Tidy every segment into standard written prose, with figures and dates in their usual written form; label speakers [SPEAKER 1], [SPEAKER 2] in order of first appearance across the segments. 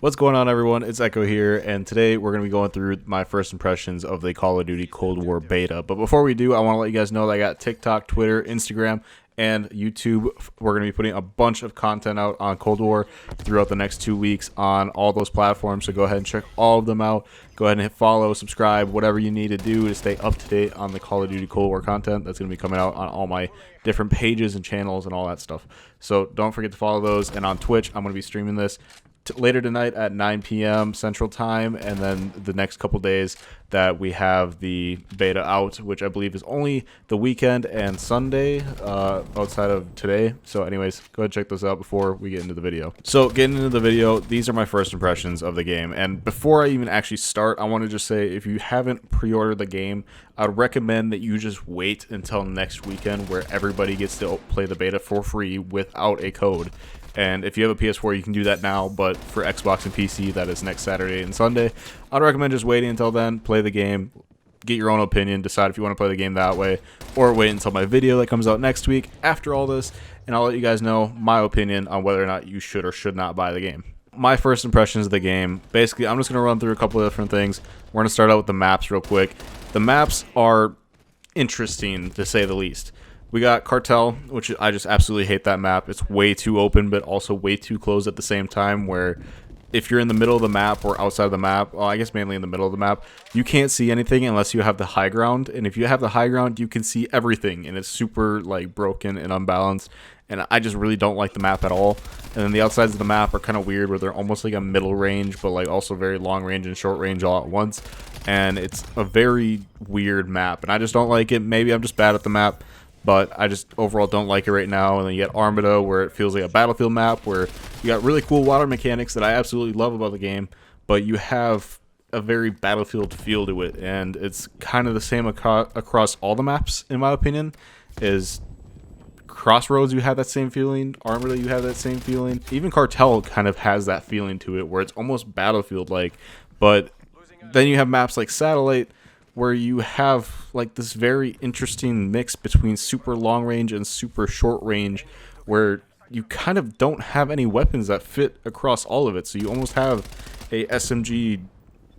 [SPEAKER 1] What's going on, everyone? It's Echo here, and today we're going to be going through my first impressions of the Call of Duty Cold War beta. But before we do, I want to let you guys know that I got TikTok, Twitter, Instagram, and YouTube. We're going to be putting a bunch of content out on Cold War throughout the next 2 weeks on all those platforms, so go ahead and check all of them out. Go ahead and hit follow, subscribe, whatever you need to do to stay up to date on the Call of Duty Cold War content that's going to be coming out on all my different pages and channels and all that stuff. So don't forget to follow those, and on Twitch, I'm going to be streaming this later tonight at 9 p.m. Central Time, and then the next couple days that we have the beta out, which I believe is only the weekend and Sunday outside of today. So anyways, go ahead and check those out before we get into the video. So getting into the video, these are my first impressions of the game, and before I even actually start, I want to just say, if you haven't pre-ordered the game, I'd recommend that you just wait until next weekend, where everybody gets to play the beta for free without a code. And if you have a PS4, you can do that now, but for Xbox and PC, that is next Saturday and Sunday. I'd recommend just waiting until then, play the game, get your own opinion, decide if you want to play the game that way, or wait until my video that comes out next week after all this, and I'll let you guys know my opinion on whether or not you should or should not buy the game. My first impressions of the game, basically, I'm just going to run through a couple of different things. We're going to start out with the maps real quick. The maps are interesting, to say the least. We got Cartel, which I just absolutely hate that map. It's way too open, but also way too closed at the same time, where if you're in the middle of the map or outside of the map, well, I guess mainly in the middle of the map, you can't see anything unless you have the high ground. And if you have the high ground, you can see everything, and it's super like broken and unbalanced. And I just really don't like the map at all. And then the outsides of the map are kind of weird, where they're almost like a middle range, but like also very long range and short range all at once. And it's a very weird map, and I just don't like it. Maybe I'm just bad at the map, but I just overall don't like it right now. And then you get Armada, where it feels like a Battlefield map, where you got really cool water mechanics that I absolutely love about the game, but you have a very Battlefield feel to it, and it's kind of the same across all the maps, in my opinion. Is Crossroads, you have that same feeling. Armada, you have that same feeling. Even Cartel kind of has that feeling to it, where it's almost Battlefield-like. But then you have maps like Satellite, where you have like this very interesting mix between super long range and super short range, where you kind of don't have any weapons that fit across all of it. So you almost have a SMG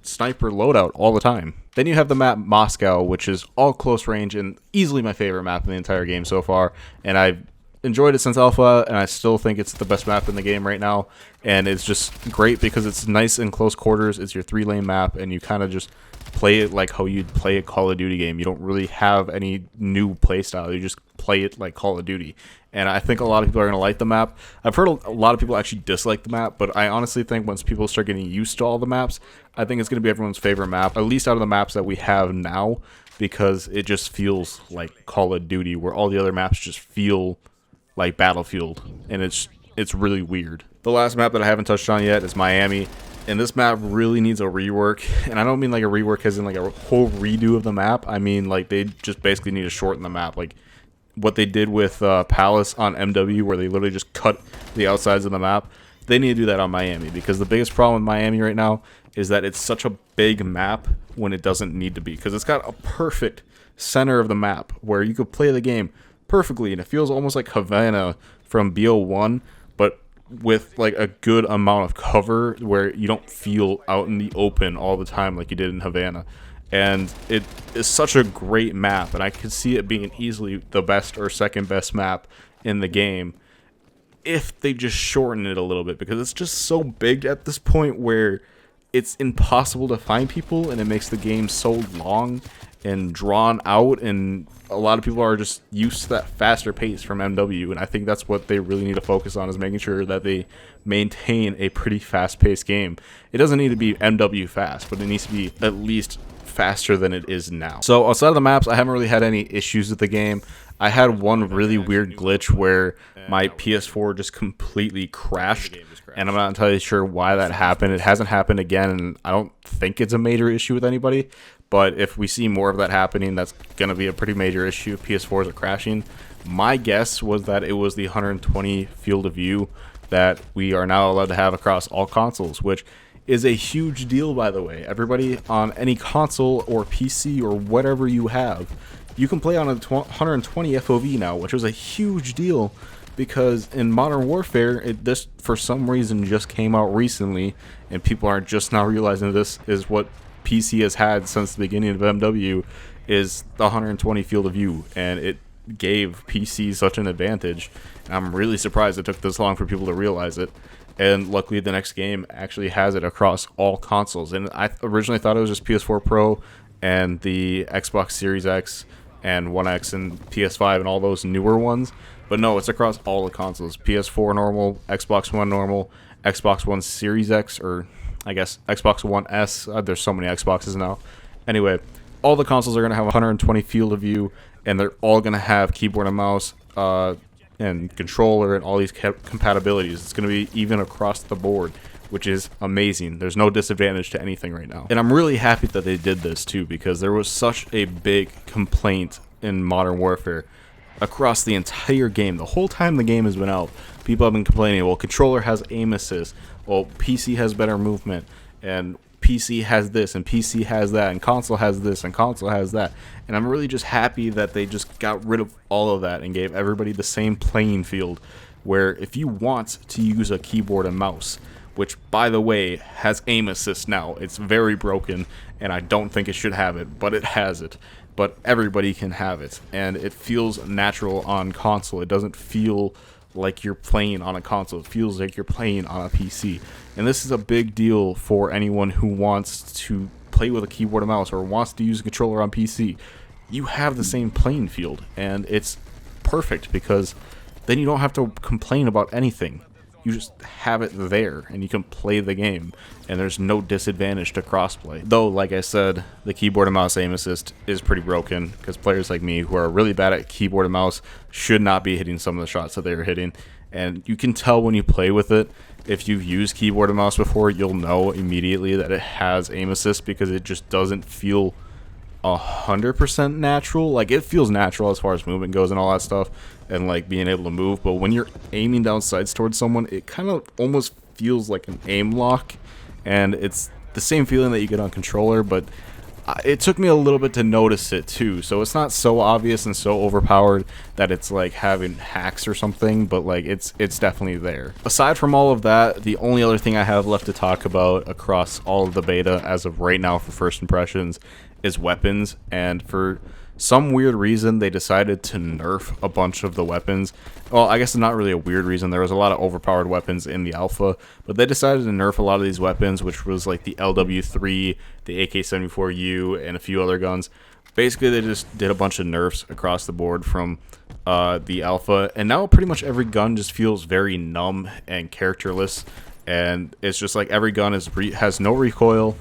[SPEAKER 1] sniper loadout all the time. Then you have the map Moscow, which is all close range and easily my favorite map in the entire game so far. And I've enjoyed it since alpha, and I still think it's the best map in the game right now. And it's just great because it's nice in close quarters. It's your 3-lane map, and you kind of just play it like how you'd play a Call of Duty game. You don't really have any new play style. You just play it like Call of Duty. And I think a lot of people are going to like the map. I've heard a lot of people actually dislike the map, but I honestly think once people start getting used to all the maps, I think it's going to be everyone's favorite map, at least out of the maps that we have now, because it just feels like Call of Duty, where all the other maps just feel like Battlefield, and it's really weird. The last map that I haven't touched on yet is Miami, and this map really needs a rework. And I don't mean like a rework as in like a whole redo of the map. I mean like they just basically need to shorten the map, like what they did with Palace on MW, where they literally just cut the outsides of the map. They need to do that on Miami, because the biggest problem with Miami right now is that it's such a big map when it doesn't need to be, because it's got a perfect center of the map where you could play the game perfectly, and it feels almost like Havana from BO1, but with like a good amount of cover, where you don't feel out in the open all the time like you did in Havana. And it is such a great map, and I could see it being easily the best or second best map in the game if they just shorten it a little bit, because it's just so big at this point where it's impossible to find people, and it makes the game so long and drawn out, and a lot of people are just used to that faster pace from MW, and I think that's what they really need to focus on, is making sure that they maintain a pretty fast-paced game. It doesn't need to be MW fast, but it needs to be at least faster than it is now. So outside of the maps, I haven't really had any issues with the game. I had one really weird glitch where my PS4 just completely crashed, and I'm not entirely sure why that happened. It hasn't happened again, and I don't think it's a major issue with anybody. But if we see more of that happening, that's going to be a pretty major issue if PS4s are crashing. My guess was that it was the 120 field of view that we are now allowed to have across all consoles, which is a huge deal, by the way. Everybody on any console or PC or whatever you have, you can play on a 120 FOV now, which was a huge deal because in Modern Warfare, this for some reason just came out recently, and people are just now realizing this is what PC has had since the beginning of MW, is the 120 field of view, and it gave PC such an advantage. And I'm really surprised it took this long for people to realize it. And luckily, the next game actually has it across all consoles. And I originally thought it was just PS4 Pro and the Xbox Series X and One X and PS5 and all those newer ones. But no, it's across all the consoles. PS4 normal, Xbox One normal, Xbox One Series X, or I guess Xbox One S. There's so many Xboxes now. Anyway, all the consoles are going to have 120 field of view, and they're all going to have keyboard and mouse and controller and all these compatibilities. It's going to be even across the board, which is amazing. There's no disadvantage to anything right now. And I'm really happy that they did this too, because there was such a big complaint in Modern Warfare across the entire game. The whole time the game has been out, people have been complaining, well, controller has aim assist, well, PC has better movement, and PC has this, and PC has that, and console has this, and console has that. And I'm really just happy that they just got rid of all of that and gave everybody the same playing field, where if you want to use a keyboard and mouse, which, by the way, has aim assist now, it's very broken, and I don't think it should have it, but it has it. But everybody can have it, and it feels natural on console. It doesn't feel like you're playing on a console. It feels like you're playing on a PC. And this is a big deal for anyone who wants to play with a keyboard and mouse or wants to use a controller on PC. You have the same playing field, and it's perfect because then you don't have to complain about anything. You just have it there, and you can play the game, and there's no disadvantage to crossplay. Though, like I said, the keyboard and mouse aim assist is pretty broken, because players like me who are really bad at keyboard and mouse should not be hitting some of the shots that they were hitting. And you can tell when you play with it. If you've used keyboard and mouse before, you'll know immediately that it has aim assist, because it just doesn't feel 100% natural. Like, it feels natural as far as movement goes and all that stuff, and like being able to move, but when you're aiming down sights towards someone, it kind of almost feels like an aim lock, and it's the same feeling that you get on controller, but it took me a little bit to notice it too. So it's not so obvious and so overpowered that it's like having hacks or something, but like it's definitely there. Aside from all of that, the only other thing I have left to talk about across all of the beta as of right now for first impressions is weapons. And for some weird reason, they decided to nerf a bunch of the weapons. Well, I guess it's not really a weird reason. There was a lot of overpowered weapons in the alpha, but they decided to nerf a lot of these weapons, which was like the LW3, the AK-74U, and a few other guns. Basically, they just did a bunch of nerfs across the board from the alpha, and now pretty much every gun just feels very numb and characterless, and it's just like every gun has no recoil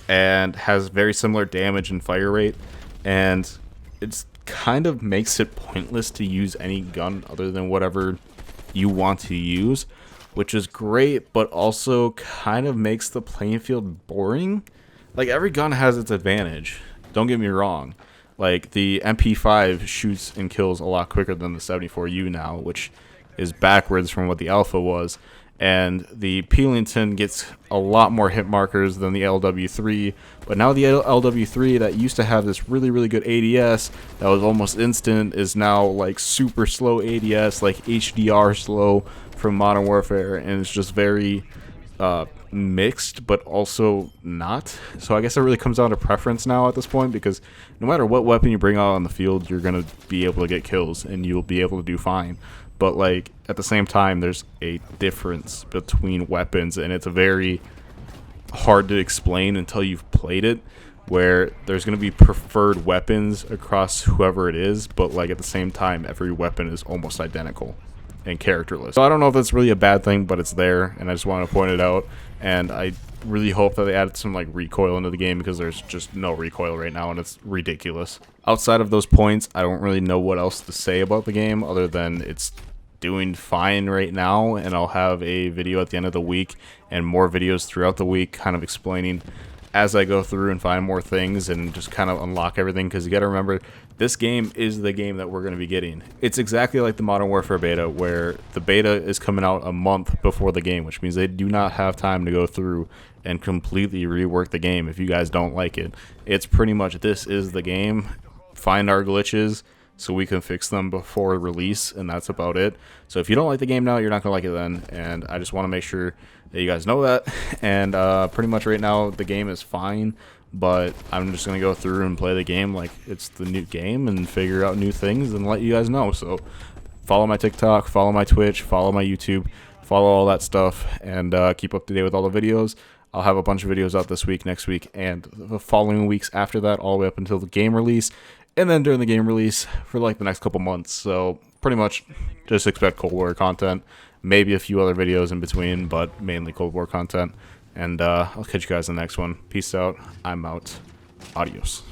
[SPEAKER 1] and has very similar damage and fire rate, and it's kind of makes it pointless to use any gun other than whatever you want to use, which is great, but also kind of makes the playing field boring. Like, every gun has its advantage, don't get me wrong. Like, the MP5 shoots and kills a lot quicker than the 74U now, which is backwards from what the alpha was. And the Peelington gets a lot more hit markers than the LW3, but now the LW3 that used to have this really, really good ADS that was almost instant is now like super slow ADS, like HDR slow from Modern Warfare, and it's just very mixed, but also not. So I guess it really comes down to preference now at this point, because no matter what weapon you bring out on the field, you're going to be able to get kills, and you'll be able to do fine. But like at the same time, there's a difference between weapons, and it's very hard to explain until you've played it, where there's going to be preferred weapons across whoever it is, but like at the same time, every weapon is almost identical and characterless. So I don't know if that's really a bad thing, but it's there, and I just want to point it out. And I really hope that they added some like recoil into the game, because there's just no recoil right now, and it's ridiculous. Outside of those points, I don't really know what else to say about the game other than it's doing fine right now, and I'll have a video at the end of the week and more videos throughout the week kind of explaining as I go through and find more things and just kind of unlock everything, because you got to remember, this game is the game that we're going to be getting. It's exactly like the Modern Warfare beta, where the beta is coming out a month before the game, which means they do not have time to go through and completely rework the game if you guys don't like it. It's pretty much, this is the game. Find our glitches, so we can fix them before release, and that's about it. So if you don't like the game now, you're not gonna like it then, and I just want to make sure that you guys know that. And pretty much right now the game is fine, but I'm just gonna go through and play the game like it's the new game and figure out new things and let you guys know. So follow my TikTok, follow my Twitch, follow my YouTube, follow all that stuff, and keep up to date with all the videos. I'll have a bunch of videos out this week, next week, and the following weeks after that, all the way up until the game release, and then during the game release for like the next couple months. So pretty much just expect Cold War content, maybe a few other videos in between, but mainly Cold War content. And I'll catch you guys in the next one. Peace out. I'm out. Adios.